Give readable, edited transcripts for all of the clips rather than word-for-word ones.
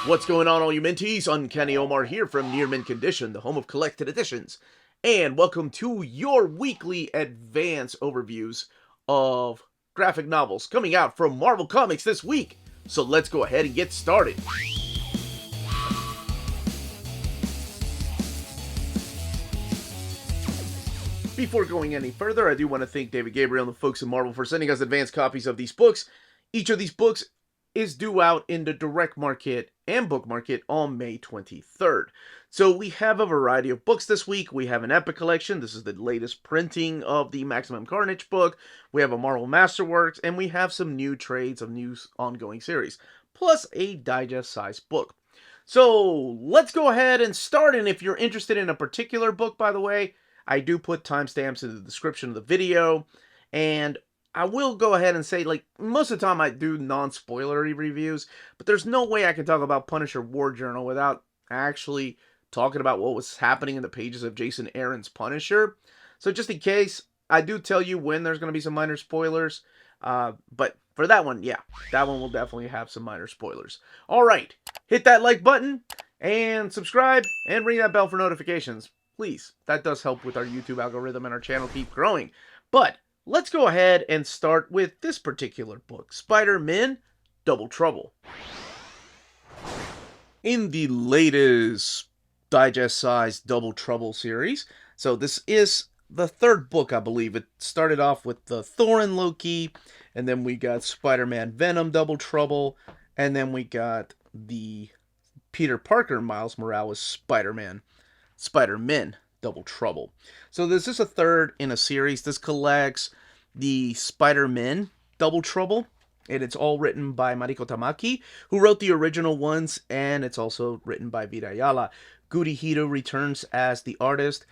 What's going on, all you Minties? Uncanny Omar here from Near Mint Condition, the home of collected editions. And welcome to your weekly advance overviews of graphic novels coming out from Marvel Comics this week. So let's go ahead and get started. Before going any further, I do want to thank David Gabriel and the folks at Marvel for sending us advanced copies of these books. Each of these books is due out in the direct market and book market on May 23rd. So we have a variety of books this week. We have an Epic collection. This is the latest printing of the Maximum Carnage book. We have a Marvel Masterworks, and we have some new trades of new ongoing series, plus a digest-sized book. So let's go ahead and start. And if you're interested in a particular book, by the way, I do put timestamps in the description of the video, and I will go ahead and say, like, most of the time I do non-spoilery reviews, but there's no way I can talk about Punisher War Journal without actually talking about what was happening in the pages of Jason Aaron's Punisher. So just in case, I do tell you when there's going to be some minor spoilers, but for that one, yeah, that one will definitely have some minor spoilers. Alright, hit that like button, and subscribe, and ring that bell for notifications. Please, that does help with our YouTube algorithm and our channel keep growing. But let's go ahead and start with this particular book, Spider-Man Double Trouble. In the latest digest-sized Double Trouble series, so this is the third book, I believe. It started off with the Thor and Loki, and then we got Spider-Man Venom Double Trouble, and then we got the Peter Parker Miles Morales Spider-Man Double Trouble. So this is a third in a series. This collects the Spider-Man Double Trouble, and it's all written by Mariko Tamaki, who wrote the original ones, and it's also written by Vida Ayala. Gurihiro returns as the artist,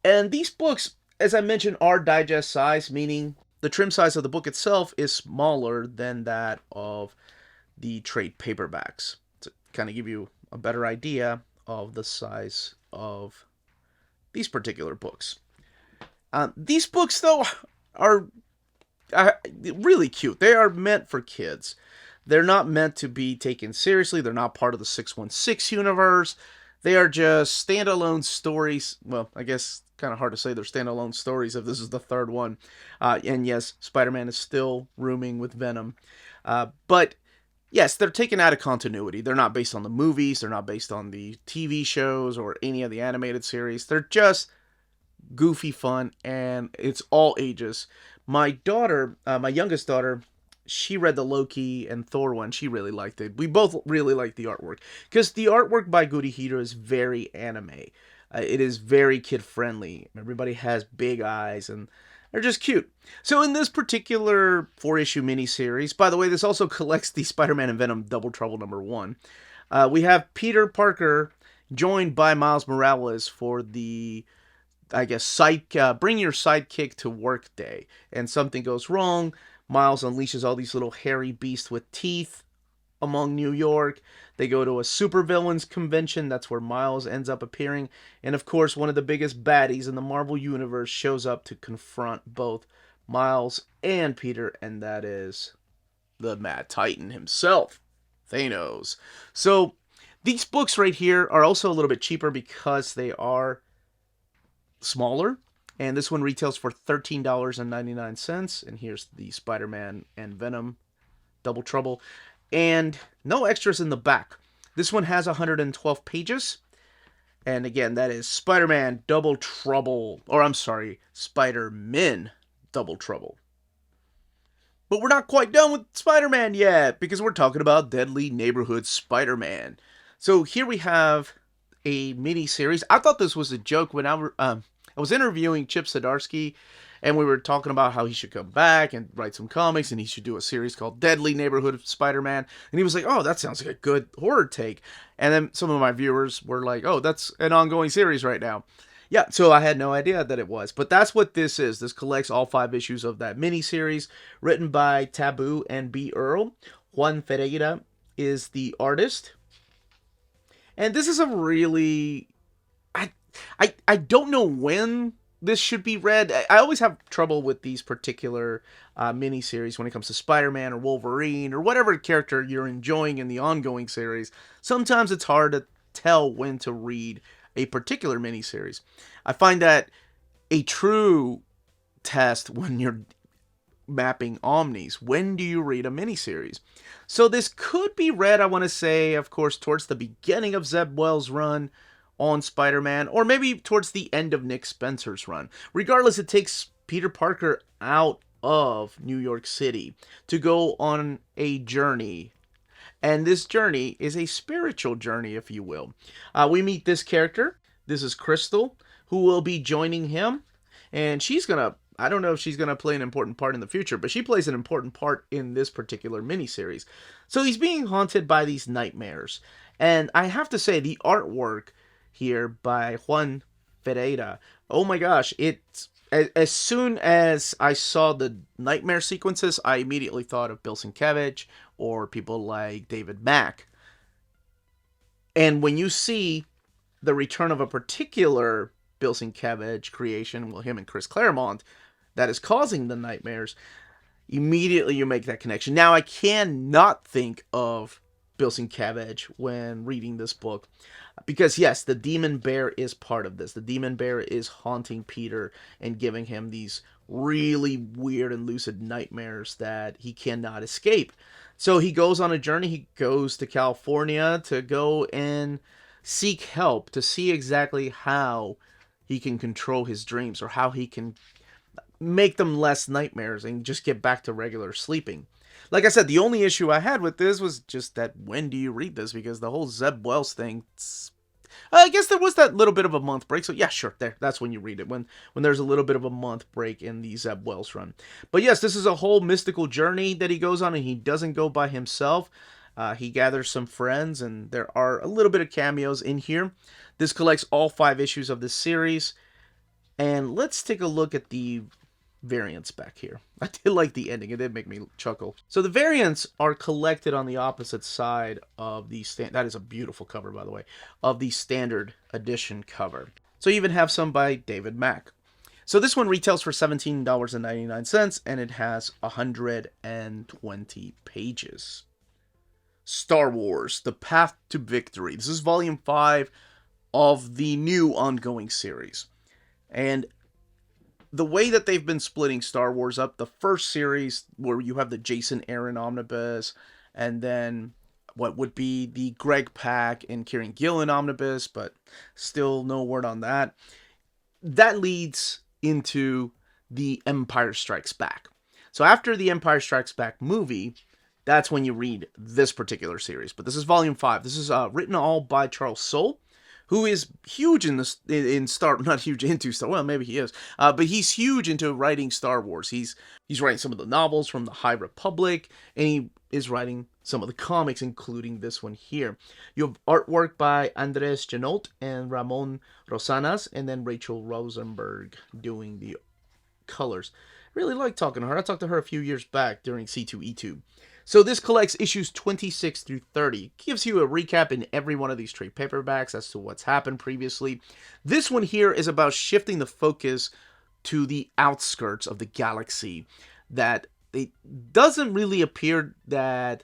and these books, as I mentioned, are digest size, meaning the trim size of the book itself is smaller than that of the trade paperbacks, to kind of give you a better idea of the size of these particular books. These books, though, are really cute. They are meant for kids. They're not meant to be taken seriously. They're not part of the 616 universe. They are just standalone stories. Well, I guess kind of hard to say they're standalone stories if this is the third one. And yes, Spider-Man is still rooming with Venom. But yes, they're taken out of continuity. They're not based on the movies. They're not based on the TV shows or any of the animated series. They're just goofy fun, and it's all ages. My daughter, my youngest daughter, she read the Loki and Thor one. She really liked it. We both really liked the artwork, because the artwork by Gurihiro is very anime. It is very kid-friendly. Everybody has big eyes, and they're just cute. So in this particular 4-issue miniseries, by the way, this also collects the Spider-Man and Venom Double Trouble #1. We have Peter Parker joined by Miles Morales for the, I guess, bring your sidekick to work day. And something goes wrong. Miles unleashes all these little hairy beasts with teeth among New York. They go to a supervillains convention. That's where Miles ends up appearing. And of course, one of the biggest baddies in the Marvel Universe shows up to confront both Miles and Peter, and that is the Mad Titan himself, Thanos. So these books right here are also a little bit cheaper because they are smaller. And this one retails for $13.99. And here's the Spider-Man and Venom Double Trouble. And no extras in the back. This one has 112 pages. And again, that is Spider-Man Double Trouble. Or I'm sorry, Spider-Man Double Trouble. But we're not quite done with Spider-Man yet, because we're talking about Deadly Neighborhood Spider-Man. So here we have a mini-series. I thought this was a joke when I was interviewing Chip Zdarsky, and we were talking about how he should come back and write some comics, and he should do a series called Deadly Neighborhood Spider-Man. And he was like, oh, that sounds like a good horror take. And then some of my viewers were like, oh, that's an ongoing series right now. Yeah, so I had no idea that it was. But that's what this is. This collects all 5 issues of that miniseries, written by Taboo and B. Earl. Juan Ferreira is the artist. And this is a really... I don't know when this should be read. I always have trouble with these particular miniseries when it comes to Spider-Man or Wolverine or whatever character you're enjoying in the ongoing series. Sometimes it's hard to tell when to read a particular miniseries. I find that a true test when you're mapping omnis. When do you read a miniseries? So this could be read, I want to say, of course, towards the beginning of Zeb Wells' run on Spider-Man, or maybe towards the end of Nick Spencer's run. Regardless, it takes Peter Parker out of New York City to go on a journey. And this journey is a spiritual journey, if you will. We meet this character. This is Crystal, who will be joining him. And she's going to, I don't know if she's going to play an important part in the future, but she plays an important part in this particular miniseries. So he's being haunted by these nightmares. And I have to say, the artwork here by Juan Ferreira, oh my gosh, it's, as soon as I saw the nightmare sequences, I immediately thought of Bill Sienkiewicz or people like David Mack. And when you see the return of a particular Bill Sienkiewicz creation, well, him and Chris Claremont, that is causing the nightmares, immediately you make that connection. Now, I cannot think of Bill Sienkiewicz when reading this book, because yes, the demon bear is part of this. The demon bear is haunting Peter and giving him these really weird and lucid nightmares that he cannot escape. So he goes on a journey. He goes to California to go and seek help, to see exactly how he can control his dreams, or how he can make them less nightmares and just get back to regular sleeping. Like I said, the only issue I had with this was just that when do you read this? Because the whole Zeb Wells thing, I guess there was that little bit of a month break. So yeah, sure, that's when you read it. When there's a little bit of a month break in the Zeb Wells run. But yes, this is a whole mystical journey that he goes on, and he doesn't go by himself. He gathers some friends, and there are a little bit of cameos in here. This collects all 5 issues of this series. And let's take a look at the variants back here. I did like the ending. It did make me chuckle. So the variants are collected on the opposite side of the that is a beautiful cover, by the way, of the standard edition cover. So you even have some by David Mack. So this one retails for $17.99, and it has 120 pages. Star Wars: The Path to Victory. This is volume 5 of the new ongoing series. And the way that they've been splitting Star Wars up, the first series where you have the Jason Aaron omnibus, and then what would be the Greg Pak and Kieron Gillen omnibus, but still no word on that. That leads into the Empire Strikes Back. So after the Empire Strikes Back movie, that's when you read this particular series. But this is volume 5. This is written all by Charles Soule, who is huge in Star, not huge into Star, well, maybe he is, but he's huge into writing Star Wars. He's writing some of the novels from the High Republic, and he is writing some of the comics, including this one here. You have artwork by Andres Janot and Ramon Rosanas, and then Rachel Rosenberg doing the colors. Really like talking to her. I talked to her a few years back during C2E2. So this collects issues 26 through 30. Gives you a recap in every one of these trade paperbacks as to what's happened previously. This one here is about shifting the focus to the outskirts of the galaxy. That it doesn't really appear that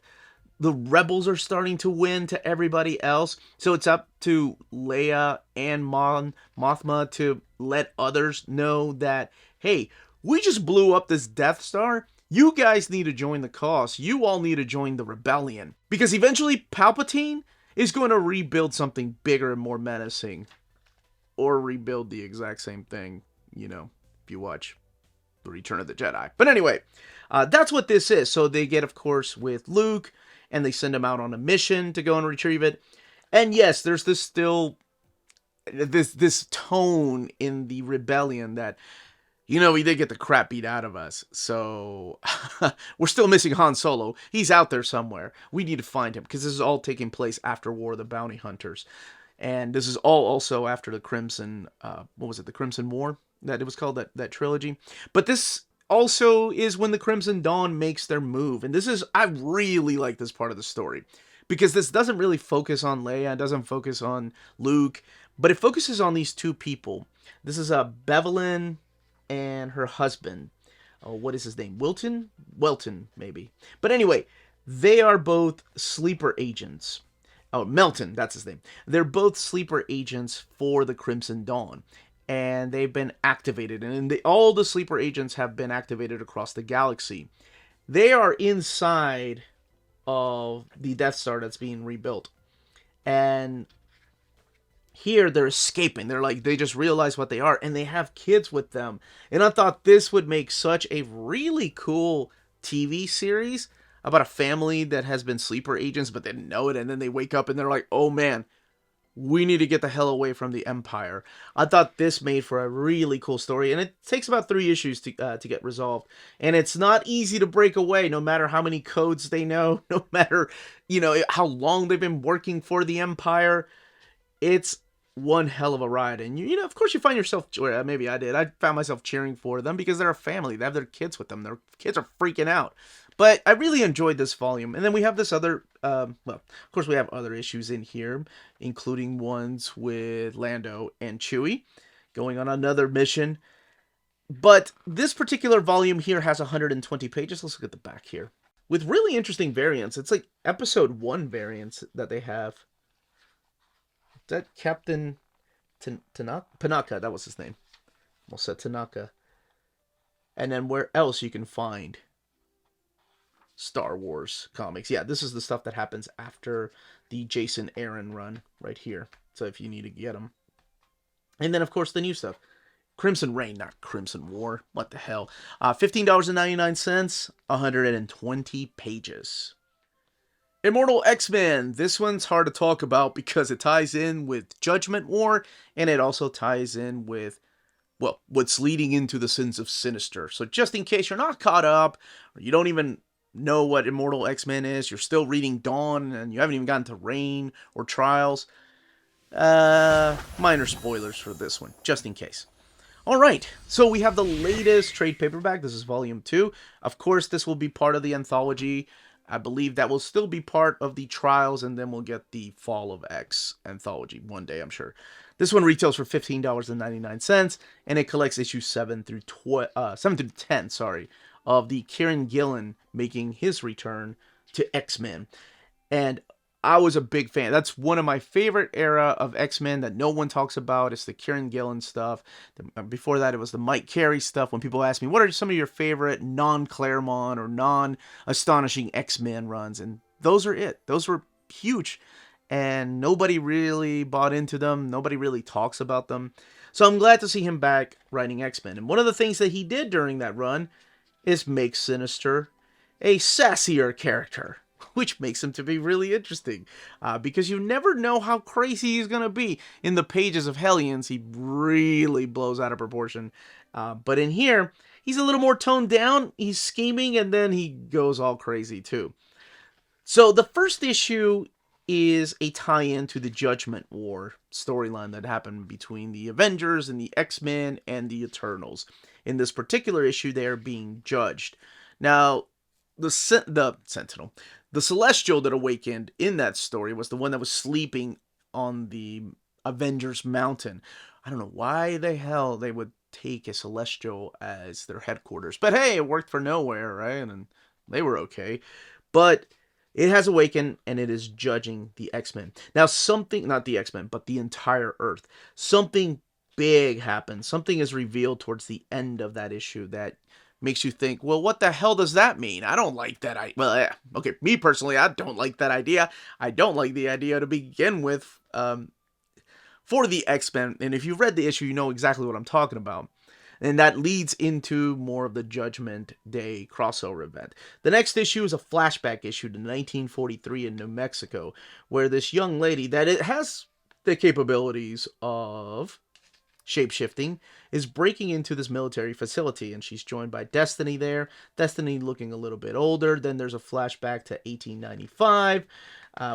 the rebels are starting to win to everybody else. So it's up to Leia and Mothma to let others know that, hey, we just blew up this Death Star. You guys need to join the cause. You all need to join the rebellion. Because eventually Palpatine is going to rebuild something bigger and more menacing. Or rebuild the exact same thing, you know, if you watch The Return of the Jedi. But anyway, that's what this is. So they get, of course, with Luke, and they send him out on a mission to go and retrieve it. And yes, there's this still, this tone in the rebellion that, you know, we did get the crap beat out of us, so we're still missing Han Solo. He's out there somewhere. We need to find him, because this is all taking place after War of the Bounty Hunters. And this is all also after the Crimson, what was it, the Crimson War? That it was called, that trilogy. But this also is when the Crimson Dawn makes their move. And this is, I really like this part of the story, because this doesn't really focus on Leia, it doesn't focus on Luke, but it focuses on these two people This is Bevelyn and her husband. Oh, what is his name? Wilton? Welton, maybe. But anyway, they are both sleeper agents. Oh, Melton, that's his name. They're both sleeper agents for the Crimson Dawn. And they've been activated. And all the sleeper agents have been activated across the galaxy. They are inside of the Death Star that's being rebuilt. And here they're escaping. They just realize what they are, and they have kids with them. And I thought this would make such a really cool TV series about a family that has been sleeper agents but didn't know it, and then they wake up and they're like, oh man, we need to get the hell away from the Empire. I thought this made for a really cool story, and it takes about 3 issues to get resolved. And it's not easy to break away, no matter how many codes they know, no matter, how long they've been working for the Empire. It's one hell of a ride. And, of course you find yourself, or maybe I did, I found myself cheering for them because they're a family. They have their kids with them. Their kids are freaking out. But I really enjoyed this volume. And then we have this other, well, of course we have other issues in here, including ones with Lando and Chewie going on another mission. But this particular volume here has 120 pages. Let's look at the back here. With really interesting variants. It's like episode 1 variants that they have. Is that Captain Tanaka? That was his name. Almost said Tanaka. And then where else you can find Star Wars comics. Yeah, this is the stuff that happens after the Jason Aaron run right here. So if you need to get them. And then, of course, the new stuff. Crimson Reign, not Crimson War. What the hell? $15.99, 120 pages. Immortal X-Men. This one's hard to talk about because it ties in with Judgment War, and it also ties in with, well, what's leading into the Sins of Sinister. So just in case you're not caught up, or you don't even know what Immortal X-Men is, you're still reading Dawn, and you haven't even gotten to Reign or Trials, minor spoilers for this one, just in case. Alright, so we have the latest trade paperback. This is volume 2. Of course, this will be part of the anthology. I believe that will still be part of the Trials, and then we'll get the Fall of X anthology one day, I'm sure. This one retails for $15.99, and it collects issues 7 through 10, of the Kieron Gillen making his return to X-Men. And I was a big fan. That's one of my favorite era of X-Men that no one talks about. It's the Kieron Gillen stuff. Before that, it was the Mike Carey stuff. When people ask me, what are some of your favorite non-Claremont or non-astonishing X-Men runs? And those are it. Those were huge. And nobody really bought into them. Nobody really talks about them. So I'm glad to see him back writing X-Men. And one of the things that he did during that run is make Sinister a sassier character, which makes him to be really interesting, because you never know how crazy he's going to be. In the pages of Hellions, he really blows out of proportion. But in here, he's a little more toned down. He's scheming, and then he goes all crazy, too. So the first issue is a tie-in to the Judgment War storyline that happened between the Avengers and the X-Men and the Eternals. In this particular issue, they are being judged. Now, the Sentinel, the Celestial that awakened in that story was the one that was sleeping on the Avengers Mountain. I don't know why the hell they would take a Celestial as their headquarters. But hey, it worked for Nowhere, right? And they were okay. But it has awakened, and it is judging the X-Men. Now, not the X-Men, but the entire Earth. Something big happens. Something is revealed towards the end of that issue that makes you think, well, what the hell does that mean? I don't like that. Okay, me personally, I don't like that idea. I don't like the idea to begin with for the X-Men. And if you've read the issue, you know exactly what I'm talking about. And that leads into more of the Judgment Day crossover event. The next issue is a flashback issue to 1943 in New Mexico, where this young lady that it has the capabilities of shapeshifting is breaking into this military facility, and she's joined by Destiny there. Destiny looking a little bit older. Then there's a flashback to 1895,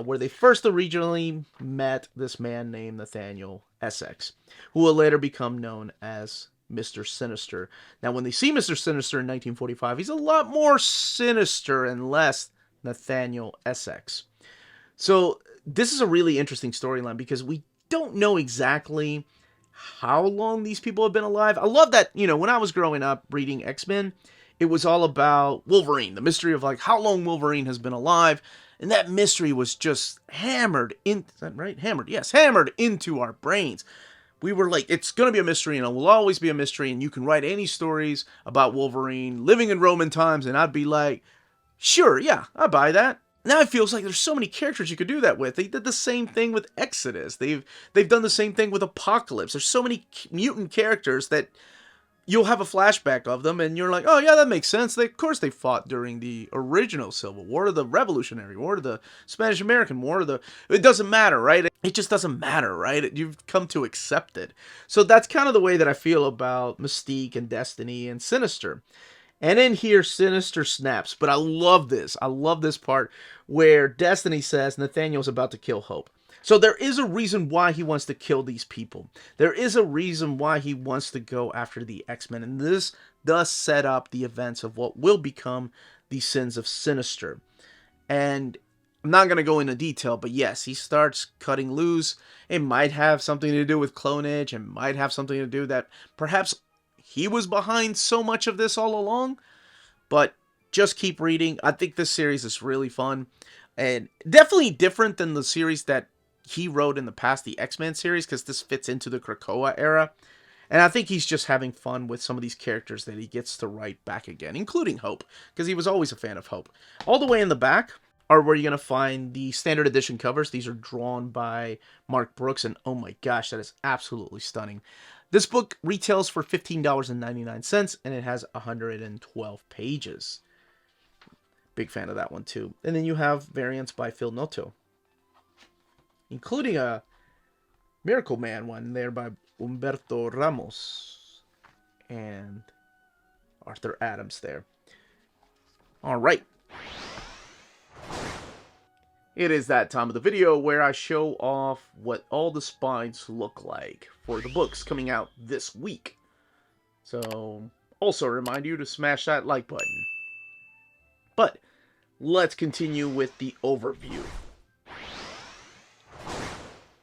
where they first originally met this man named Nathaniel Essex, who will later become known as Mr. Sinister. Now, when they see Mr. Sinister in 1945, he's a lot more sinister and less Nathaniel Essex. So this is a really interesting storyline because we don't know exactly how long these people have been alive. I love that, when I was growing up reading X-Men, it was all about Wolverine, the mystery of like how long Wolverine has been alive. And that mystery was just hammered in, is that right? Hammered, yes, hammered into our brains. We were like, it's going to be a mystery and it will always be a mystery. And you can write any stories about Wolverine living in Roman times. And I'd be like, sure, yeah, I buy that. Now it feels like there's so many characters you could do that with. They did the same thing with Exodus. They've done the same thing with Apocalypse. There's so many mutant characters that you'll have a flashback of them, and you're like, oh yeah, that makes sense. Of course they fought during the original Civil War, the Revolutionary War, the Spanish-American War, it doesn't matter, right? It just doesn't matter, right? You've come to accept it. So that's kind of the way that I feel about Mystique and Destiny and Sinister. And in here, Sinister snaps. But I love this. I love this part where Destiny says Nathaniel's about to kill Hope. So there is a reason why he wants to kill these people. There is a reason why he wants to go after the X-Men. And this does set up the events of what will become the sins of Sinister. And I'm not going to go into detail, but yes, he starts cutting loose. It might have something to do with clonage. It might have something to do that perhaps he was behind so much of this all along. But just keep reading. I think this series is really fun. And definitely different than the series that he wrote in the past, the X-Men series, because this fits into the Krakoa era. And I think he's just having fun with some of these characters that he gets to write back again, including Hope, because he was always a fan of Hope. All the way in the back are where you're going to find the standard edition covers. These are drawn by Mark Brooks, and oh my gosh, that is absolutely stunning. This book retails for $15.99, and it has 112 pages. Big fan of that one, too. And then you have variants by Phil Noto, including a Miracle Man one there by Humberto Ramos and Arthur Adams there. All right. It is that time of the video where I show off what all the spines look like for the books coming out this week. So, also remind you to smash that like button. But, let's continue with the overview.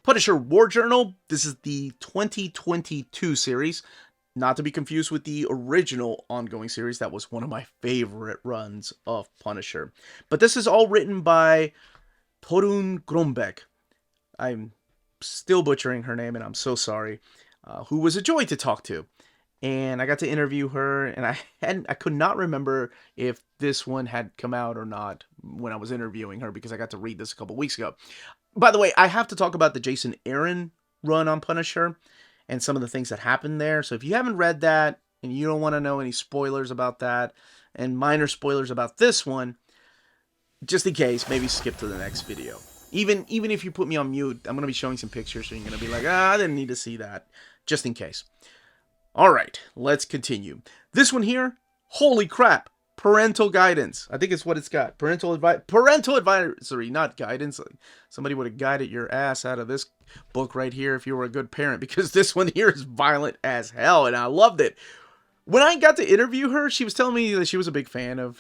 Punisher War Journal. This is the 2022 series. Not to be confused with the original ongoing series. That was one of my favorite runs of Punisher. But this is all written by Torunn Grønbekk. I'm still butchering her name, and I'm so sorry. Who was a joy to talk to. And I got to interview her, and I could not remember if this one had come out or not when I was interviewing her, because I got to read this a couple weeks ago. By the way, I have to talk about the Jason Aaron run on Punisher and some of the things that happened there. So if you haven't read that and you don't want to know any spoilers about that and minor spoilers about this one, just in case, maybe skip to the next video. Even if you put me on mute, I'm going to be showing some pictures, so you're going to be like, I didn't need to see that. Just in case. Alright, let's continue. This one here, holy crap, parental guidance. I think it's what it's got. Parental advisory, not guidance. Somebody would have guided your ass out of this book right here if you were a good parent, because this one here is violent as hell, and I loved it. When I got to interview her, she was telling me that she was a big fan of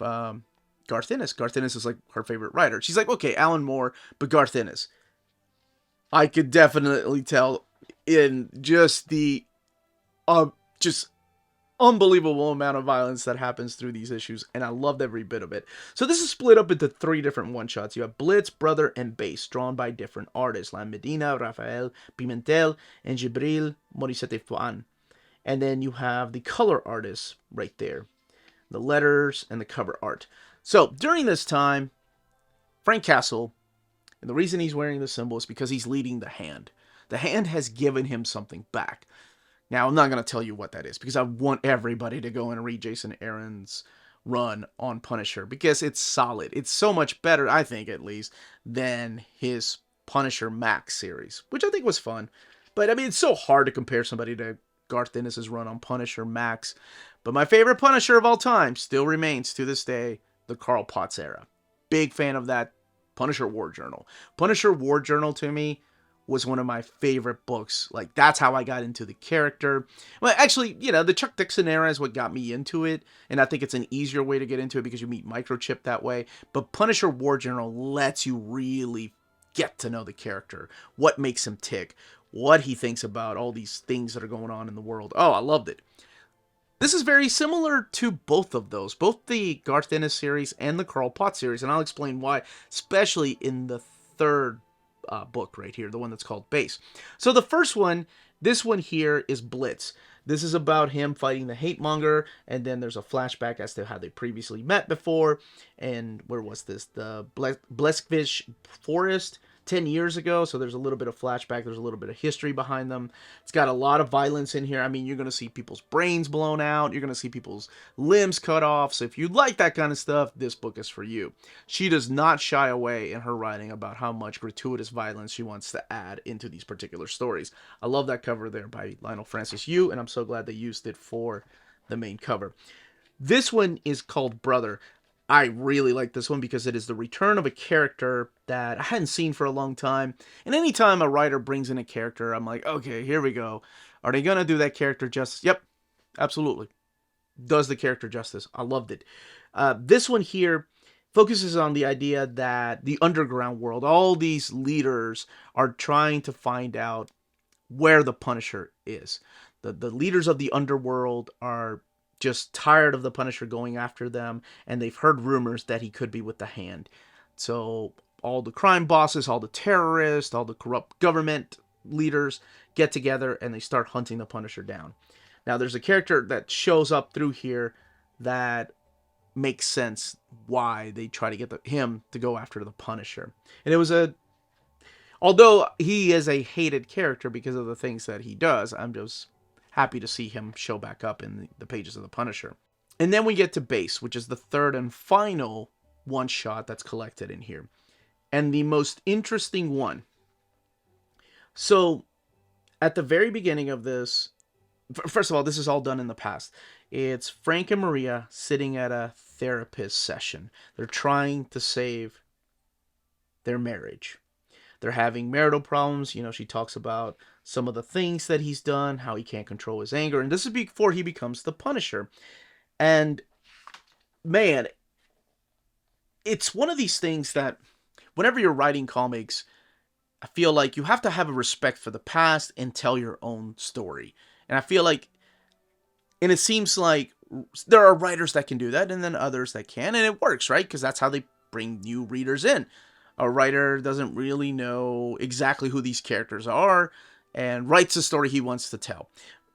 Garth Ennis. Garth Ennis is like her favorite writer. She's like, okay, Alan Moore, but Garth Ennis. I could definitely tell in just the just unbelievable amount of violence that happens through these issues, and I loved every bit of it. So this is split up into 3 different one-shots. You have Blitz, Brother, and Base, drawn by different artists, like Medina, Rafael Pimentel, and Jibril Morissette Fuan. And then you have the color artists right there, the letters and the cover art. So during this time, Frank Castle, and the reason he's wearing the symbol is because he's leading the Hand. The Hand has given him something back. Now, I'm not going to tell you what that is, because I want everybody to go and read Jason Aaron's run on Punisher, because it's solid. It's so much better, I think, at least, than his Punisher Max series, which I think was fun. But, I mean, it's so hard to compare somebody to Garth Ennis' run on Punisher Max. But my favorite Punisher of all time still remains, to this day, the Carl Potts era. Big fan of that Punisher War Journal. Punisher War Journal, to me, was one of my favorite books. Like, that's how I got into the character. Well, actually, you know, the Chuck Dixon era is what got me into it, and I think it's an easier way to get into it because you meet Microchip that way. But Punisher War Journal lets you really get to know the character, what makes him tick, what he thinks about all these things that are going on in the world. Oh, I loved it. This is very similar to both of those, both the Garth Ennis series and the Carl Potts series, and I'll explain why, especially in the third book right here, the one that's called Base. So the first one, this one here is Blitz. This is about him fighting the hate monger, and then there's a flashback as to how they previously met before, and where was this? The Bleskvish Forest, 10 years ago, so there's a little bit of flashback, there's a little bit of history behind them. It's got a lot of violence in here. I mean, you're going to see people's brains blown out, you're going to see people's limbs cut off, so if you like that kind of stuff, this book is for you. She does not shy away in her writing about how much gratuitous violence she wants to add into these particular stories. I love that cover there by Lionel Francis Yu, and I'm so glad they used it for the main cover. This one is called Brother. I really like this one because it is the return of a character that I hadn't seen for a long time. And anytime a writer brings in a character, I'm like, okay, here we go. Are they going to do that character justice? Yep, absolutely. Does the character justice. I loved it. This one here focuses on the idea that the underground world, all these leaders are trying to find out where the Punisher is. The leaders of the underworld are just tired of the Punisher going after them, and they've heard rumors that he could be with the Hand. So all the crime bosses, all the terrorists, all the corrupt government leaders get together and they start hunting the Punisher down. Now there's a character that shows up through here that makes sense why they try to get him to go after the Punisher. And it was although he is a hated character because of the things that he does, I'm just happy to see him show back up in the pages of the Punisher. And then we get to Base, which is the third and final one-shot that's collected in here. And the most interesting one. So, at the very beginning of this, first of all, this is all done in the past. It's Frank and Maria sitting at a therapist session. They're trying to save their marriage. They're having marital problems. You know, she talks about some of the things that he's done, how he can't control his anger. And this is before he becomes the Punisher. And, man, it's one of these things that whenever you're writing comics, I feel like you have to have a respect for the past and tell your own story. And I feel like, and it seems like there are writers that can do that and then others that can. And it works, right? Because that's how they bring new readers in. A writer doesn't really know exactly who these characters are and writes the story he wants to tell.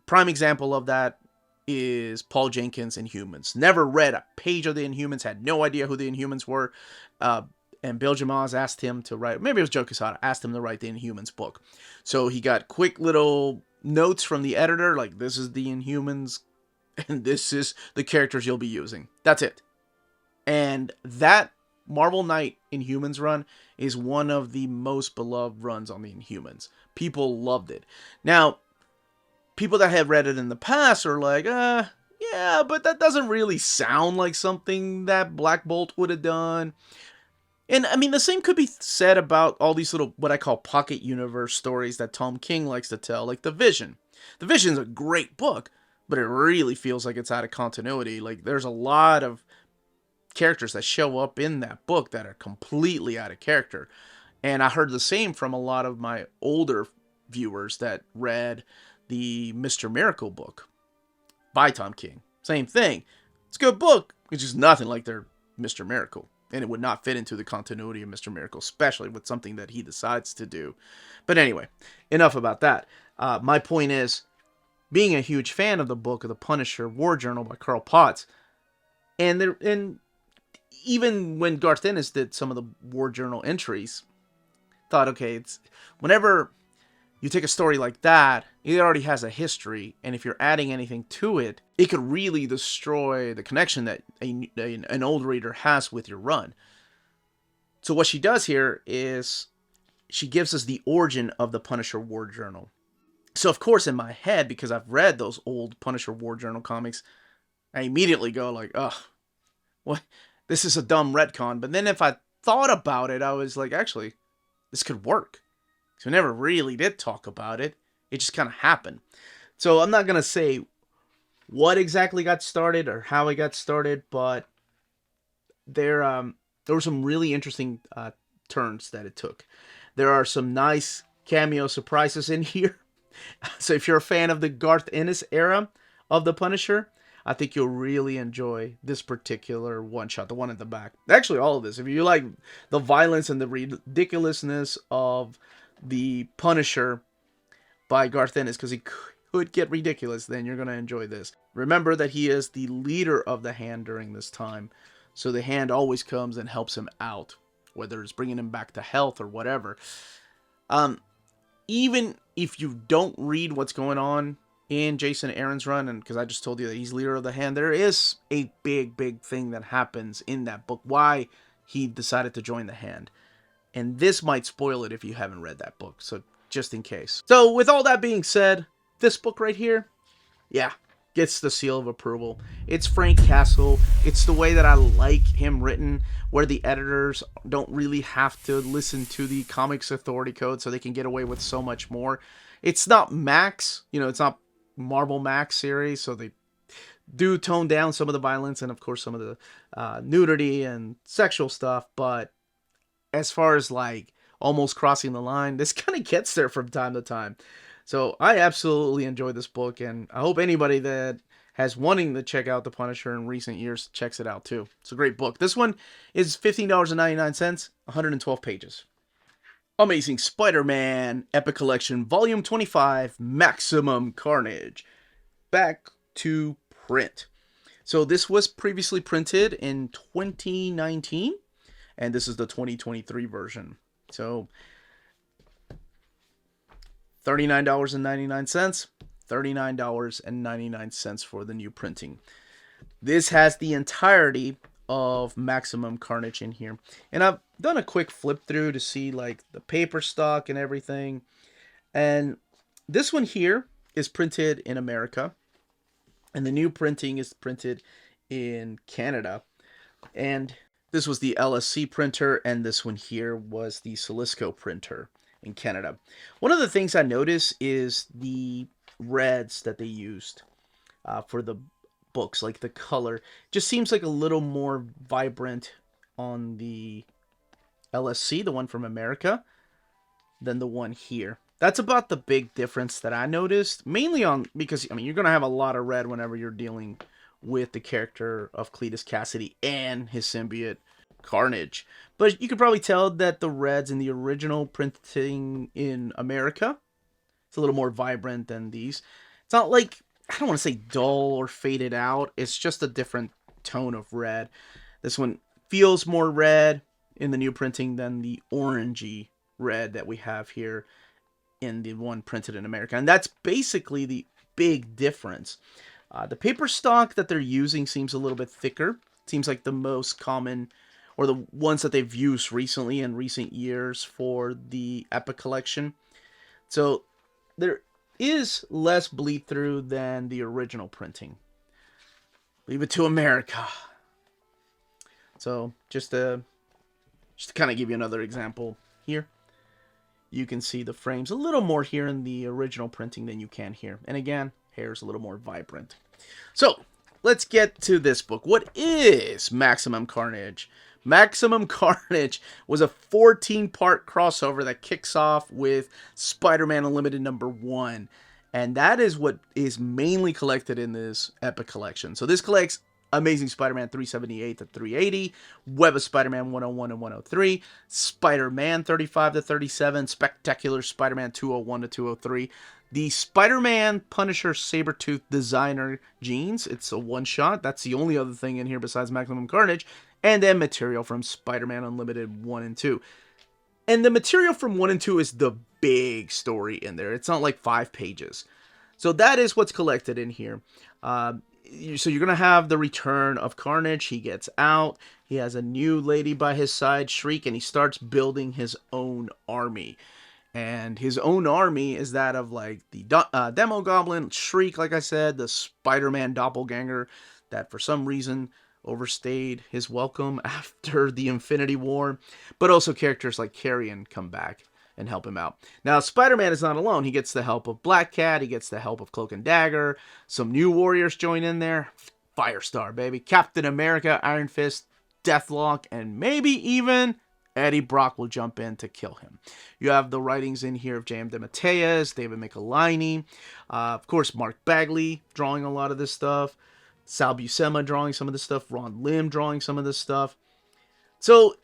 Prime example of that is Paul Jenkins' Inhumans. Never read a page of the Inhumans, had no idea who the Inhumans were. And Bill Jamaz asked him to write, maybe it was Joe Quesada, asked him to write the Inhumans book. So he got quick little notes from the editor, like this is the Inhumans and this is the characters you'll be using. That's it. And that Marvel Knight Inhumans run is one of the most beloved runs on the Inhumans. People loved it. Now, people that have read it in the past are like, yeah, but that doesn't really sound like something that Black Bolt would have done. And, I mean, the same could be said about all these little, what I call pocket universe stories that Tom King likes to tell, like The Vision. The Vision's a great book, but it really feels like it's out of continuity. Like, there's a lot of characters that show up in that book that are completely out of character. And I heard the same from a lot of my older viewers that read the Mr. Miracle book by Tom King. Same thing. It's a good book. It's just nothing like their Mr. Miracle. And it would not fit into the continuity of Mr. Miracle, especially with something that he decides to do. But anyway, enough about that. My point is, being a huge fan of the book of The Punisher War Journal by Carl Potts, and even when Garth Ennis did some of the War Journal entries, thought, okay, it's whenever you take a story like that, it already has a history, and if you're adding anything to it, it could really destroy the connection that an old reader has with your run. So what she does here is she gives us the origin of the Punisher War Journal. So of course in my head, because I've read those old Punisher War Journal comics, I immediately go like, ugh, what? This is a dumb retcon. But then if I thought about it, I was like, actually, this could work. So we never really did talk about it. It just kind of happened. So I'm not going to say what exactly got started or how it got started, but there were some really interesting turns that it took. There are some nice cameo surprises in here. So if you're a fan of the Garth Ennis era of the Punisher, I think you'll really enjoy this particular one shot, the one at the back. Actually, all of this. If you like the violence and the ridiculousness of the Punisher by Garth Ennis, because he could get ridiculous, then you're going to enjoy this. Remember that he is the leader of the Hand during this time, so the Hand always comes and helps him out, whether it's bringing him back to health or whatever. Even if you don't read what's going on in Jason Aaron's run, and because I just told you that he's leader of the Hand, there is a big thing that happens in that book, why he decided to join the Hand. And this might spoil it if you haven't read that book, so just in case. So with all that being said, this book right here, yeah, gets the seal of approval. It's Frank Castle. It's the way that I like him written, where the editors don't really have to listen to the Comics Authority Code, so they can get away with so much more. It's not Max, it's not Marvel Max series, so they do tone down some of the violence and of course some of the nudity and sexual stuff, but as far as like almost crossing the line, this kind of gets there from time to time. So I absolutely enjoy this book, and I hope anybody that has wanting to check out The Punisher in recent years checks it out too. It's a great book. This one is $15.99, 112 pages. Amazing Spider-Man Epic Collection Volume 25, Maximum Carnage. Back to print. So this was previously printed in 2019, and this is the 2023 version. So $39.99, $39.99 for the new printing. This has the entirety of Maximum Carnage in here. And I've done a quick flip through to see like the paper stock and everything. And this one here is printed in America. And the new printing is printed in Canada. And this was the LSC printer, and this one here was the Silisco printer in Canada. One of the things I noticed is the reds that they used for the books, like the color, just seems like a little more vibrant on the LSC, the one from America, than the one here. That's about the big difference that I noticed, mainly because you're going to have a lot of red whenever you're dealing with the character of Cletus Cassidy and his symbiote Carnage. But you could probably tell that the reds in the original printing in America, it's a little more vibrant than these. It's not like, I don't want to say dull or faded out. It's just a different tone of red. This one feels more red in the new printing than the orangey red that we have here in the one printed in America. And that's basically the big difference. The paper stock that they're using seems a little bit thicker. Seems like the most common, or the ones that they've used recently in recent years for the Epic Collection. So there is less bleed through than the original printing. Leave it to America. So just to kind of give you another example here, you can see the frames a little more here in the original printing than you can here. And again, hair's a little more vibrant. So let's get to this book. What is Maximum Carnage? Maximum Carnage was a 14-part crossover that kicks off with Spider-Man Unlimited #1. And that is what is mainly collected in this Epic Collection. So this collects Amazing Spider-Man 378 to 380, Web of Spider-Man 101 and 103, Spider-Man 35 to 37, Spectacular Spider-Man 201 to 203, the Spider-Man Punisher Sabretooth Designer Jeans. It's a one-shot. That's the only other thing in here besides Maximum Carnage. And then material from Spider-Man Unlimited 1 and 2. And the material from 1 and 2 is the big story in there. It's not like 5 pages. So that is what's collected in here. So you're going to have the return of Carnage. He gets out. He has a new lady by his side, Shriek, and he starts building his own army. And his own army is that of like the Demo Goblin, Shriek, like I said, the Spider-Man doppelganger that for some reason overstayed his welcome after the Infinity War. But also characters like KIERON come back and help him out. Now, Spider-Man is not alone. He gets the help of Black Cat. He gets the help of Cloak and Dagger. Some new warriors join in there. Firestar, baby. Captain America, Iron Fist, Deathlock, and maybe even Eddie Brock will jump in to kill him. You have the writings in here of J.M. DeMatteis, David Michelinie, of course Mark Bagley drawing a lot of this stuff, Sal Buscema drawing some of this stuff, Ron Lim drawing some of this stuff. So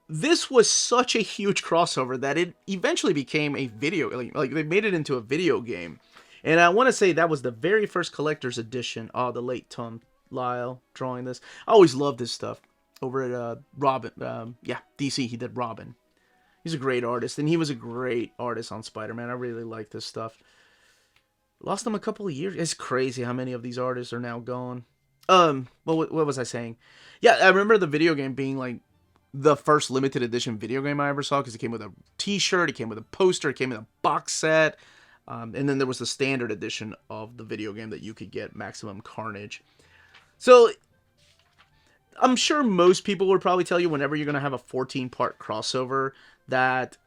this was such a huge crossover that it eventually became a video, like they made it into a video game. And I want to say that was the very first collector's edition. Oh, the late Tom Lyle drawing this. I always loved this stuff. Over at Robin, DC, he did Robin. He's a great artist, and he was a great artist on Spider-Man. I really like this stuff. Lost him a couple of years. It's crazy how many of these artists are now gone. What was I saying? Yeah, I remember the video game being like the first limited edition video game I ever saw, because it came with a T-shirt, it came with a poster, it came with a box set, and then there was the standard edition of the video game that you could get, Maximum Carnage. So I'm sure most people would probably tell you whenever you're going to have a 14-part crossover that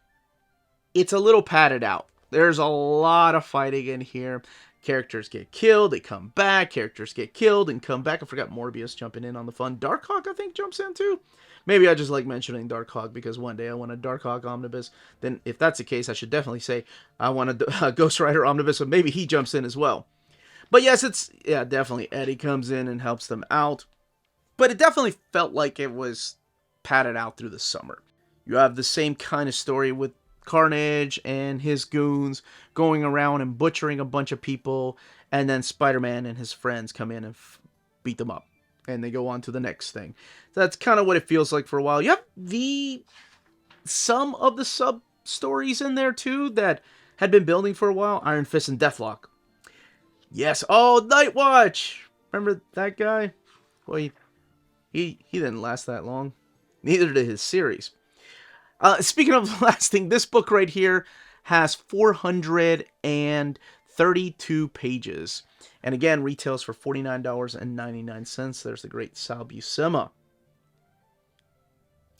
it's a little padded out. There's a lot of fighting in here. Characters get killed, they come back. Characters get killed and come back. I forgot Morbius jumping in on the fun. Darkhawk, I think, jumps in too. Maybe I just like mentioning Darkhawk because one day I want a Darkhawk omnibus. Then if that's the case, I should definitely say I want a Ghost Rider omnibus, so maybe he jumps in as well. But yes, definitely Eddie comes in and helps them out. But it definitely felt like it was padded out through the summer. You have the same kind of story with Carnage and his goons going around and butchering a bunch of people, and then Spider-Man and his friends come in and beat them up, and they go on to the next thing. So that's kind of what it feels like for a while. You have some of the sub-stories in there too that had been building for a while. Iron Fist and Deathlock. Yes, Night Watch! Remember that guy? Well, he didn't last that long. Neither did his series. Speaking of lasting, this book right here has 432 pages. And again, retails for $49.99. There's the great Sal Buscema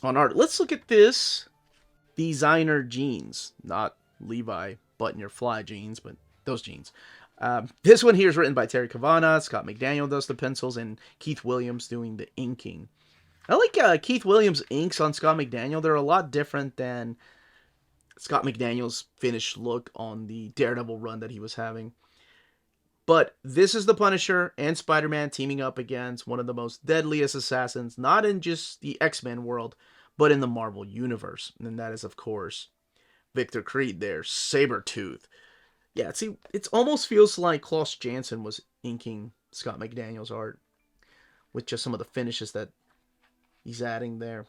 on art. Let's look at this. Designer jeans. Not Levi button your fly jeans, but those jeans. This one here is written by Terry Cavanagh. Scott McDaniel does the pencils, and Keith Williams doing the inking. I like Keith Williams' inks on Scott McDaniel. They're a lot different than Scott McDaniel's finished look on the Daredevil run that he was having. But this is the Punisher and Spider-Man teaming up against one of the most deadliest assassins, not in just the X-Men world, but in the Marvel Universe. And that is, of course, Victor Creed there, Sabretooth. Yeah, see, it almost feels like Klaus Janson was inking Scott McDaniel's art with just some of the finishes that he's adding there.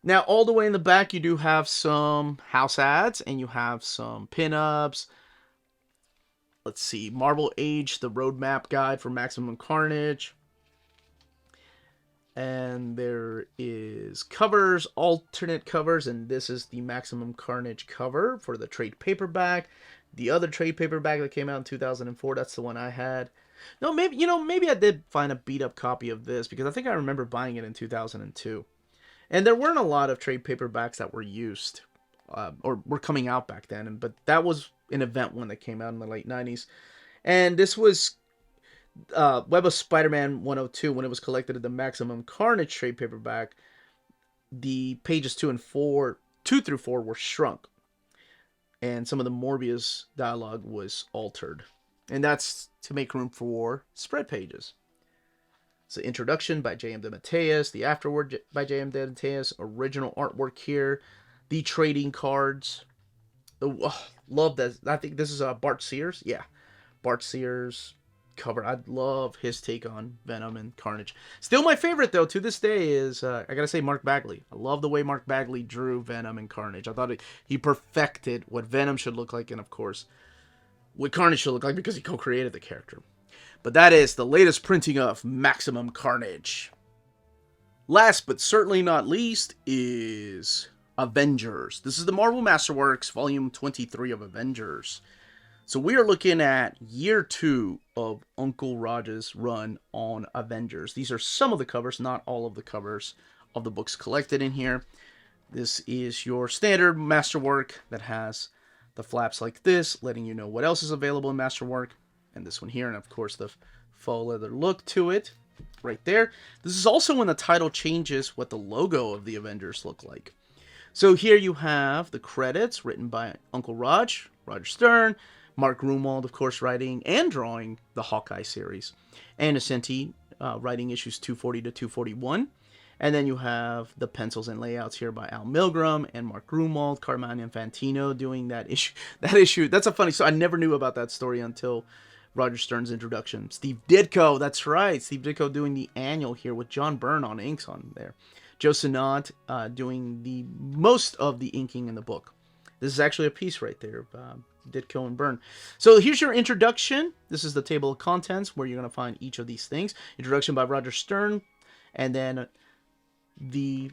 Now, all the way in the back, you do have some house ads, and you have some pinups. Let's see, Marvel Age, the roadmap guide for Maximum Carnage. And there is covers, alternate covers, and this is the Maximum Carnage cover for the trade paperback. The other trade paperback that came out in 2004, that's the one I had. No, maybe I did find a beat-up copy of this, because I think I remember buying it in 2002. And there weren't a lot of trade paperbacks that were used, or were coming out back then, but that was an event one that came out in the late 90s. And this was Web of Spider-Man 102, when it was collected at the Maximum Carnage trade paperback. The pages 2 through 4 were shrunk, and some of the Morbius dialogue was altered. And that's to make room for spread pages. So introduction by J.M. DeMatteis, the afterword by J.M. DeMatteis, original artwork here, the trading cards. Love that. I think this is Bart Sears. Yeah, Bart Sears cover. I love his take on Venom and Carnage. Still my favorite, though, to this day is, I gotta say, Mark Bagley. I love the way Mark Bagley drew Venom and Carnage. I thought he perfected what Venom should look like, and of course, what Carnage should look like, because he co-created the character. But that is the latest printing of Maximum Carnage. Last but certainly not least is Avengers. This is the Marvel Masterworks, Volume 23 of Avengers. So we are looking at year 2 of Uncle Raj's run on Avengers. These are some of the covers, not all of the covers of the books collected in here. This is your standard Masterwork that has the flaps like this, letting you know what else is available in Masterwork. And this one here, and of course the faux leather look to it right there. This is also when the title changes what the logo of the Avengers look like. So here you have the credits written by Uncle Roger Stern, Mark Grunwald, of course, writing and drawing the Hawkeye series, and Ascenti writing issues 240 to 241. And then you have the pencils and layouts here by Al Milgrom and Mark Grunwald, Carmine Infantino doing that issue. That issue, that's a funny story. I never knew about that story until Roger Stern's introduction. Steve Ditko, that's right. Steve Ditko doing the annual here with John Byrne on inks on there. Joe Sinnott doing the most of the inking in the book. This is actually a piece right there, Ditko and Byrne. So here's your introduction. This is the table of contents where you're going to find each of these things. Introduction by Roger Stern, and then the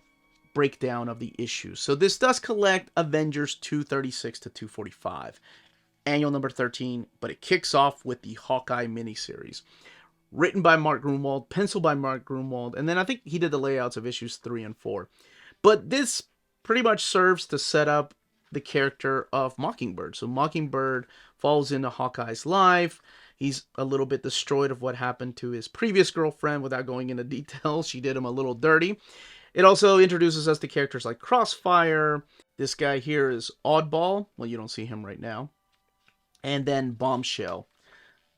breakdown of the issues. So this does collect Avengers 236 to 245. Annual number 13, but it kicks off with the Hawkeye miniseries. Written by Mark Grunwald, penciled by Mark Grunwald, and then I think he did the layouts of issues 3 and 4. But this pretty much serves to set up the character of Mockingbird. So Mockingbird falls into Hawkeye's life. He's a little bit destroyed of what happened to his previous girlfriend without going into details. She did him a little dirty. It also introduces us to characters like Crossfire. This guy here is Oddball. Well, you don't see him right now. And then Bombshell,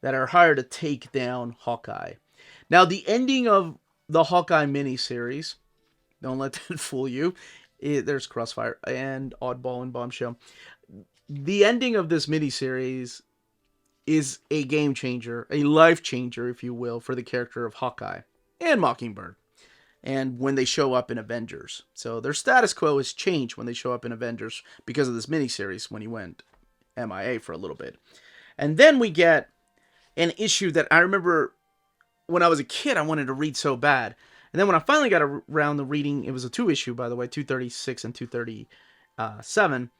that are hired to take down Hawkeye. Now, the ending of the Hawkeye miniseries, don't let that fool you. There's Crossfire and Oddball and Bombshell. The ending of this miniseries is a game changer, a life changer, if you will, for the character of Hawkeye and Mockingbird. And when they show up in Avengers. So their status quo has changed when they show up in Avengers because of this miniseries when he went MIA for a little bit. And then we get an issue that I remember when I was a kid, I wanted to read so bad. And then when I finally got around to reading, it was a 2-issue, by the way, 236 and 237.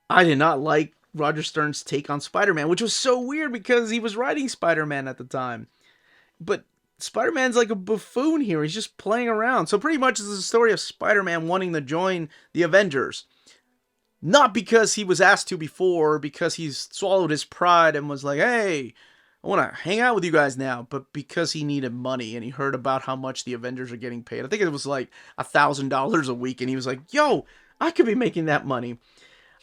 I did not like Roger Stern's take on Spider-Man, which was so weird because he was writing Spider-Man at the time. But Spider-Man's like a buffoon here. He's just playing around. So pretty much this is a story of Spider-Man wanting to join the Avengers. Not because he was asked to before, because he's swallowed his pride and was like, hey, I want to hang out with you guys now, but because he needed money and he heard about how much the Avengers are getting paid. I think it was like $1,000 a week, and he was like, yo, I could be making that money.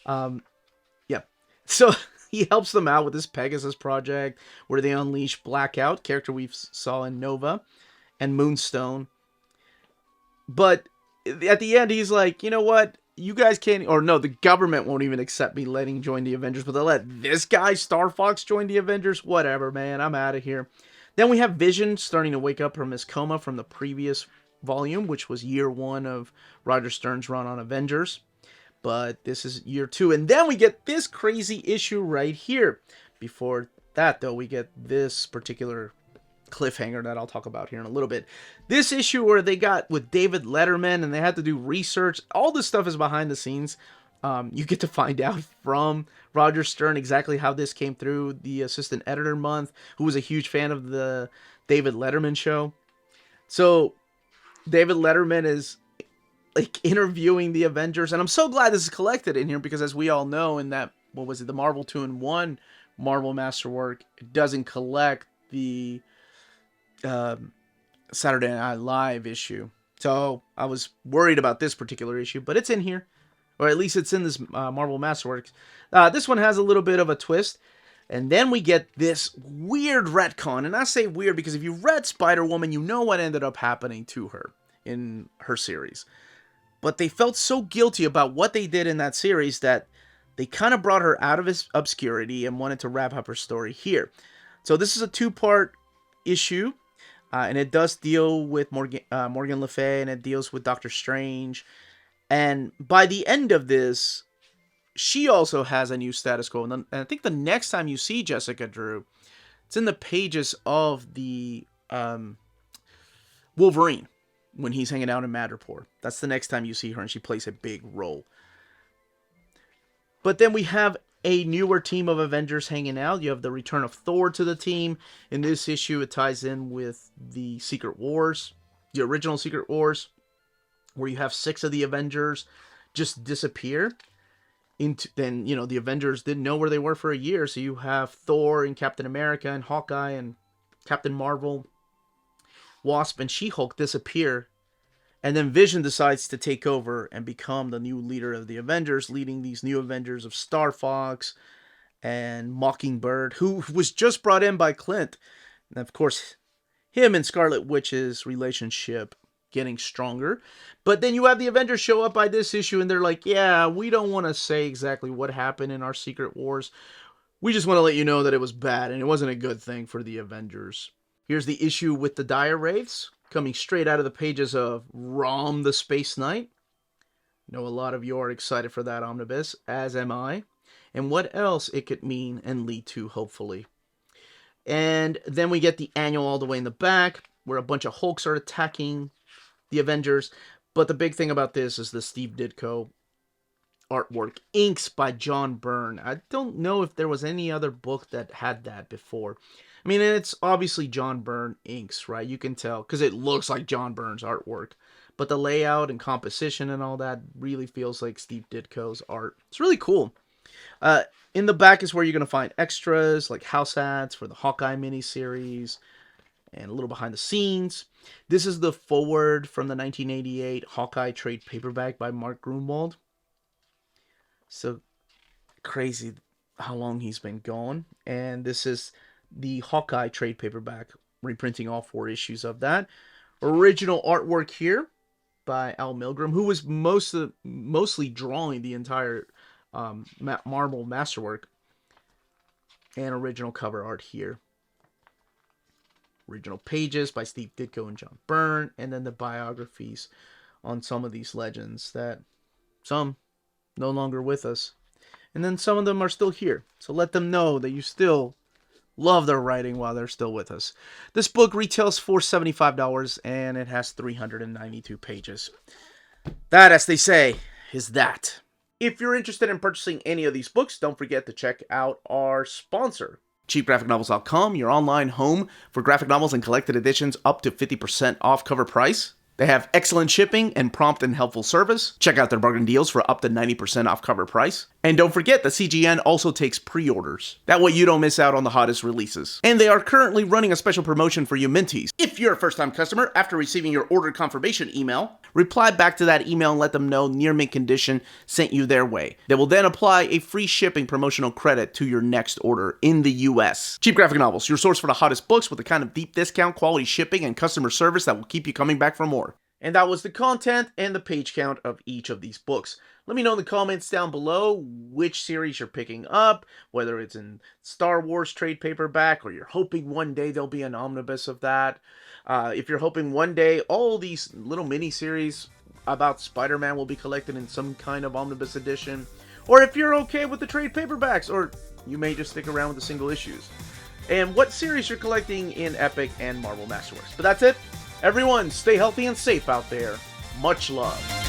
Yeah. So he helps them out with this Pegasus project where they unleash Blackout, character we saw in Nova, and Moonstone. But at the end, he's like, you know what? You guys can't, or no, the government won't even accept me letting join the Avengers, but they'll let this guy, Star Fox, join the Avengers? Whatever, man, I'm out of here. Then we have Vision starting to wake up from his coma from the previous volume, which was year 1 of Roger Stern's run on Avengers. But this is year 2, and then we get this crazy issue right here. Before that, though, we get this particular cliffhanger that I'll talk about here in a little bit. This issue where they got with David Letterman and they had to do research. All this stuff is behind the scenes. You get to find out from Roger Stern exactly how this came through. The assistant editor month, who was a huge fan of the David Letterman show. So David Letterman is like interviewing the Avengers, and I'm so glad this is collected in here because, as we all know, in that, what was it, the Marvel 2-in-1 Marvel Masterwork, it doesn't collect the Saturday Night Live issue. So I was worried about this particular issue, but it's in here, or at least it's in this Marvel Masterworks. This one has a little bit of a twist, and then we get this weird retcon. And I say weird because if you read Spider-Woman, you know what ended up happening to her in her series. But they felt so guilty about what they did in that series that they kind of brought her out of his obscurity and wanted to wrap up her story here. So this is a 2-part issue. And it does deal with Morgan Le Fay, and it deals with Doctor Strange. And by the end of this, she also has a new status quo. And I think the next time you see Jessica Drew, it's in the pages of the Wolverine, when he's hanging out in Madripoor. That's the next time you see her, and she plays a big role. But then we have a newer team of Avengers hanging out. You have the return of Thor to the team. In this issue, it ties in with the Secret Wars, the original Secret Wars, where you have 6 of the Avengers just disappear. Then, you know, the Avengers didn't know where they were for a year, so you have Thor and Captain America and Hawkeye and Captain Marvel, Wasp, and She-Hulk disappear And then Vision decides to take over and become the new leader of the Avengers, leading these new Avengers of Star Fox and Mockingbird, who was just brought in by Clint. And of course, him and Scarlet Witch's relationship getting stronger. But then you have the Avengers show up by this issue, and they're like, yeah, we don't want to say exactly what happened in our Secret Wars. We just want to let you know that it was bad, and it wasn't a good thing for the Avengers. Here's the issue with the Dire Wraiths, coming straight out of the pages of Rom the Space Knight. I know a lot of you are excited for that omnibus, as am I. And what else it could mean and lead to, hopefully. And then we get the annual all the way in the back, where a bunch of Hulks are attacking the Avengers. But the big thing about this is the Steve Ditko artwork. Inks by John Byrne. I don't know if there was any other book that had that before. I mean, it's obviously John Byrne inks, right? You can tell, because it looks like John Byrne's artwork. But the layout and composition and all that really feels like Steve Ditko's art. It's really cool. In the back is where you're going to find extras, like house ads for the Hawkeye miniseries, and a little behind the scenes. This is the forward from the 1988 Hawkeye trade paperback by Mark Grunwald. So crazy how long he's been gone. And this is the Hawkeye trade paperback, reprinting all 4 issues of that. Original artwork here by Al Milgrom, who was mostly drawing the entire Marvel Masterwork. And original cover art here. Original pages by Steve Ditko and John Byrne. And then the biographies on some of these legends that some no longer with us. And then some of them are still here. So let them know that you still love their writing while they're still with us. This book retails for $75 and it has 392 pages. That, as they say, is that. If you're interested in purchasing any of these books, don't forget to check out our sponsor, cheapgraphicnovels.com, your online home for graphic novels and collected editions up to 50% off cover price. They have excellent shipping and prompt and helpful service. Check out their bargain deals for up to 90% off cover price. And don't forget that CGN also takes pre-orders. That way you don't miss out on the hottest releases. And they are currently running a special promotion for you Minties. If you're a first-time customer, after receiving your order confirmation email, reply back to that email and let them know Near Mint Condition sent you their way. They will then apply a free shipping promotional credit to your next order in the US. Cheap Graphic Novels, your source for the hottest books with the kind of deep discount, quality shipping, and customer service that will keep you coming back for more. And that was the content and the page count of each of these books. Let me know in the comments down below which series you're picking up, whether it's in Star Wars trade paperback or you're hoping one day there'll be an omnibus of that. If you're hoping one day all these little mini-series about Spider-Man will be collected in some kind of omnibus edition, or if you're okay with the trade paperbacks, or you may just stick around with the single issues. And what series you're collecting in Epic and Marvel Masterworks. But that's it. Everyone, stay healthy and safe out there. Much love.